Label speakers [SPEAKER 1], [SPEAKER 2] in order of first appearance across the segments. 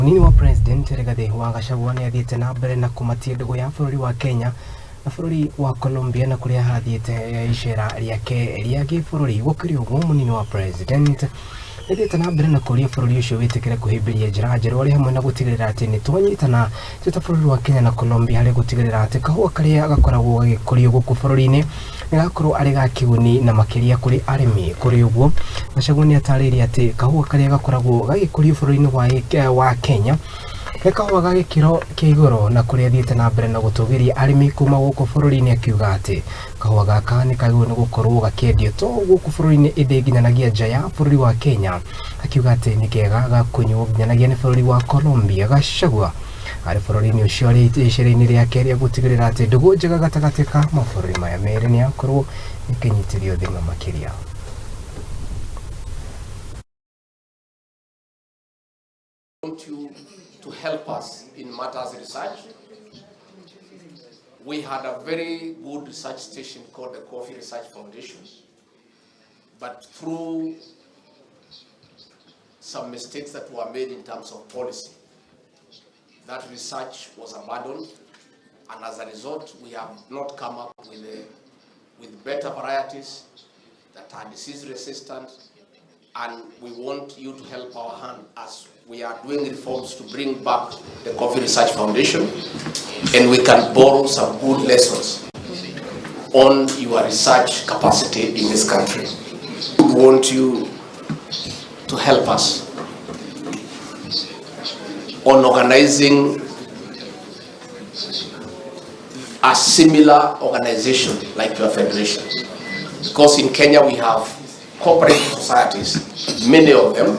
[SPEAKER 1] Munini wa President Rigathi wa gachagua ni athiite na mbere na kumatia ndugu ya bururi wa Kenya na bururi wa Colombia na kuria hathiite icera riake ria gibururi gukiri uguo Munini wa President athiite na mbere na kuria bururi ucio witikire kuhimbiria njira njeru ari hamwe na gutigirira ati ni twanyitana tuta bururi wa Kenya na Colombia hari gutigirira ati kahua karia gakoragwo gagikurio guku bururi-ini nigakorwo ari ga kiguni na makiria kuri arimi kuri uguo gachagua ni atariria ati kahua karia gakoragwo gagikurio bururi-ini wa Kenya kahua gagikiro kia iguru na kuria athiite na mbere na gutugiria arimi kuma guku bururi-ini akiuga ati kahua gaka ni kaguni gukorwo gakiendio to guku bururi-ini indi nginyanagia nja ya bururi wa Kenya akiuga ati ni kega gakunywo nginyanagia ni bururi wa Colombia. Gachagua ari bururi-ini ucio ari icera-ini riake ria gutigirira ati ndugu njega gatagati ka mabũrũri maya meri ni akorwo ikinyitirio thing'a makiria.
[SPEAKER 2] Want you to help us in matters research. We had a very good research station called the Coffee Research Foundation, but through some mistakes that were made in terms of policy, that research was abandoned, and as a result, we have not come up with better varieties that are disease resistant, and we want you to help our hand as we are doing reforms to bring back the Coffee Research Foundation, and we can borrow some good lessons on your research capacity in this country. We want you to help us on organizing a similar organization like your federation. Because in Kenya we have cooperative societies, many of them,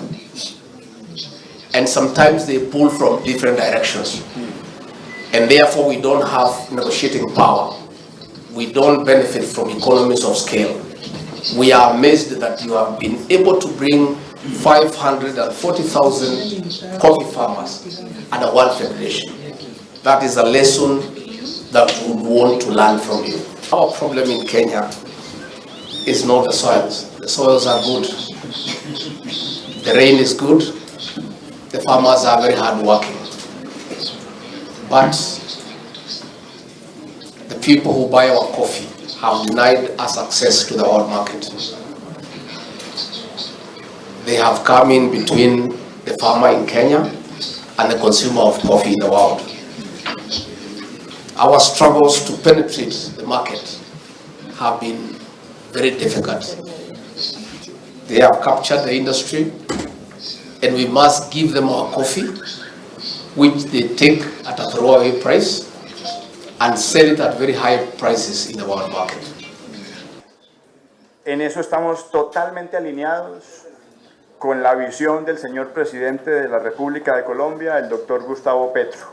[SPEAKER 2] and sometimes they pull from different directions. And therefore we don't have negotiating power. We don't benefit from economies of scale. We are amazed that you have been able to bring 540,000 coffee farmers under one federation. That is a lesson that we would want to learn from you. Our problem in Kenya is not the soils. The soils are good. The rain is good. The farmers are very hardworking. But the people who buy our coffee have denied us access to the world market. They have come in between the farmer in Kenya and the consumer of coffee in the world. Our struggles to penetrate the market have been very difficult. They have captured the industry, and we must give them our coffee, which they take at a throwaway price and sell it at very high prices in the world market.
[SPEAKER 3] En eso estamos totalmente alineados con la visión del señor presidente de la República de Colombia, el doctor Gustavo Petro.